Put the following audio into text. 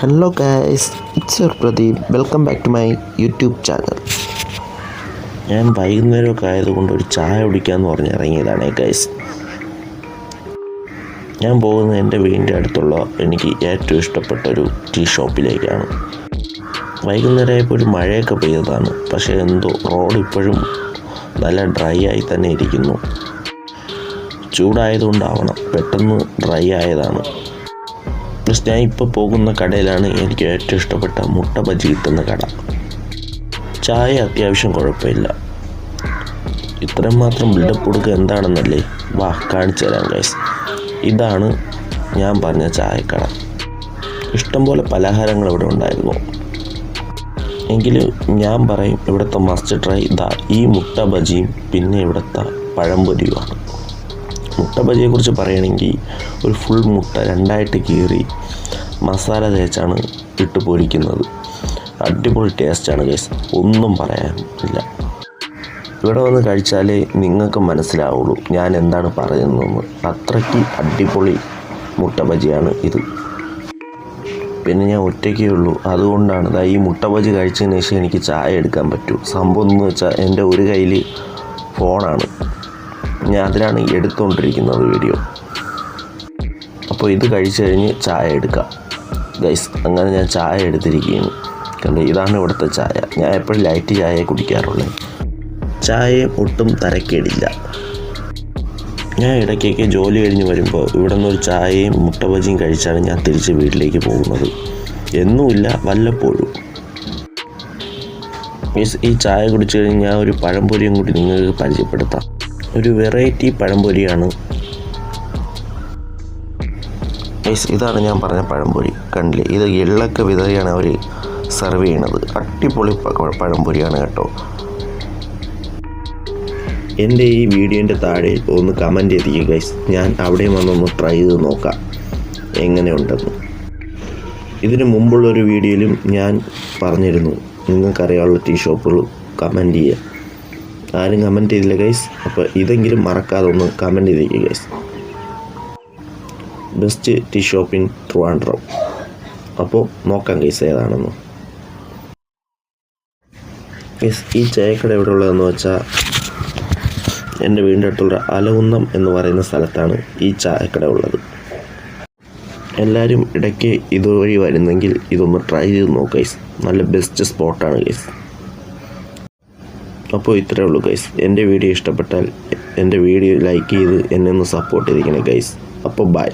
Hello guys, it's your Pradeep. Welcome back to my YouTube channel. ഞാൻ വൈകുന്നേരമൊക്കെ ആയതുകൊണ്ട് ഒരു ചായ കുടിക്കാമെന്ന് പറഞ്ഞ് ഇറങ്ങിയതാണ് ഗൈസ്. ഞാൻ പോകുന്നത് എൻ്റെ വീടിൻ്റെ അടുത്തുള്ള എനിക്ക് ഏറ്റവും ഇഷ്ടപ്പെട്ടൊരു ടീ ഷോപ്പിലേക്കാണ്. വൈകുന്നേരമായപ്പോൾ ഒരു മഴയൊക്കെ പെയ്തതാണ്, പക്ഷേ എന്തോ റോഡ് ഇപ്പോഴും നല്ല ഡ്രൈ ആയി തന്നെ ഇരിക്കുന്നു. ചൂടായതുകൊണ്ടാവണം പെട്ടെന്ന് ഡ്രൈ ആയതാണ്. പ്ലസ് ഞാൻ ഇപ്പോൾ പോകുന്ന കടയിലാണ് എനിക്ക് ഏറ്റവും ഇഷ്ടപ്പെട്ട മുട്ട ബജി കിട്ടുന്ന കട. ചായ അത്യാവശ്യം കുഴപ്പമില്ല. ഇത്രയും മാത്രം ബിൽഡപ്പ് കൊടുക്കുക എന്താണെന്നല്ലേ? വാ കാണിച്ചു തരാം ഗൈസ്. ഇതാണ് ഞാൻ പറഞ്ഞ ചായക്കട. ഇഷ്ടംപോലെ പലഹാരങ്ങൾ ഇവിടെ ഉണ്ടായിരുന്നു. എങ്കിലും ഞാൻ പറയും ഇവിടുത്തെ മസ്റ്റ് ട്രൈ ഈ മുട്ട ബജിയും പിന്നെ ഇവിടുത്തെ പഴംപൊരിയുമാണ്. മുട്ട ബജിയെക്കുറിച്ച് പറയുകയാണെങ്കിൽ ഒരു ഫുൾ മുട്ട രണ്ടായിട്ട് കീറി മസാല തേച്ചാണ് ഇട്ട് പൊരിക്കുന്നത്. അടിപൊളി ടേസ്റ്റാണ് ഗൈസ്, ഒന്നും പറയാനില്ല. ഇവിടെ വന്ന് കഴിച്ചാലേ നിങ്ങൾക്ക് മനസ്സിലാവുള്ളൂ ഞാൻ എന്താണ് പറയുന്നതെന്ന്. അത്രയ്ക്ക് അടിപൊളി മുട്ട ബജിയാണ് ഇത്. പിന്നെ ഞാൻ ഒറ്റയ്ക്കേ ഉള്ളൂ, അതുകൊണ്ടാണ് ഈ മുട്ട ബജി കഴിച്ചതിന് ശേഷം എനിക്ക് ചായ എടുക്കാൻ പറ്റൂ. സംഭവം എന്ന് വെച്ചാൽ എൻ്റെ ഒരു കയ്യിൽ ഫോണാണ്, ഞാൻ അതിലാണ് എടുത്തുകൊണ്ടിരിക്കുന്നത് വീഡിയോ. അപ്പോൾ ഇത് കഴിച്ച് കഴിഞ്ഞ് ചായ എടുക്കാം ഗൈസ്. അങ്ങനെ ഞാൻ ചായ എടുത്തിരിക്കുകയാണ്. കണ്ട് ഇതാണ് ഇവിടുത്തെ ചായ. ഞാൻ എപ്പോഴും ലൈറ്റ് ചായ കുടിക്കാറുള്ളത്. ചായ ഒട്ടും തരക്കേടില്ല. ഞാൻ ഇടയ്ക്കൊക്കെ ജോലി കഴിഞ്ഞ് വരുമ്പോൾ ഇവിടെ നിന്നൊരു ചായയും മുട്ട ബജിയും കഴിച്ചാണ് ഞാൻ തിരിച്ച് വീട്ടിലേക്ക് പോകുന്നത്. എന്നുമില്ല, വല്ലപ്പോഴും. ഈ ചായ കുടിച്ച് കഴിഞ്ഞ് ഞാൻ ഒരു പഴംപൊരിയും കൂടി നിങ്ങൾക്ക് പരിചയപ്പെടുത്താം. ഒരു വെറൈറ്റി പഴംപൊരിയാണ്. ഇതാണ് ഞാൻ പറഞ്ഞ പഴംപൊരി. കണ്ടില്ലേ, ഇത് എള്ളൊക്കെ വിതറിയാണ് അവർ സെർവ് ചെയ്യണത്. അടിപൊളി പഴംപൊരിയാണ് കേട്ടോ. എൻ്റെ ഈ വീഡിയോൻ്റെ താഴെ ഒന്ന് കമൻറ്റ് ചെയ്തിരിക്കുക ഗൈസ്. ഞാൻ അവിടെ വന്നൊന്ന് ട്രൈ ചെയ്ത് നോക്കാം എങ്ങനെയുണ്ടെന്ന്. ഇതിന് മുമ്പുള്ളൊരു വീഡിയോയിലും ഞാൻ പറഞ്ഞിരുന്നു നിങ്ങൾക്കറിയാനുള്ള ടീ ഷോപ്പുകൾ കമൻറ്റ് ചെയ്യുക. ആരും കമൻറ്റ് ചെയ്തില്ല ഗൈസ്. അപ്പോൾ ഇതെങ്കിലും മറക്കാതെ ഒന്ന് കമൻറ്റ് ചെയ്തിരിക്കുക guys. Best tea shop in Trivandrum. അപ്പോൾ നോക്കാം ഗൈസ് ഏതാണെന്ന്. ഈ ചായക്കട എവിടെ ഉള്ളതെന്ന് വെച്ചാൽ എൻ്റെ വീടിൻ്റെ അടുത്തുള്ള അലകുന്നം എന്ന് പറയുന്ന സ്ഥലത്താണ് ഈ ചായക്കട ഉള്ളത്. എല്ലാവരും ഇടയ്ക്ക് ഇതുവഴി വരുന്നെങ്കിൽ ഇതൊന്ന് ട്രൈ ചെയ്ത് നോക്കാം ഗൈസ്. നല്ല ബെസ്റ്റ് സ്പോട്ടാണ് ഗൈസ്. അപ്പോൾ ഇത്രയേ ഉള്ളൂ ഗൈസ്. എൻ്റെ വീഡിയോ ഇഷ്ടപ്പെട്ടാൽ എൻ്റെ വീഡിയോ ലൈക്ക് ചെയ്ത് എന്നെ ഒന്ന് സപ്പോർട്ട് ചെയ്തിരിക്കണം ഗൈസ്. അപ്പോൾ ബൈ.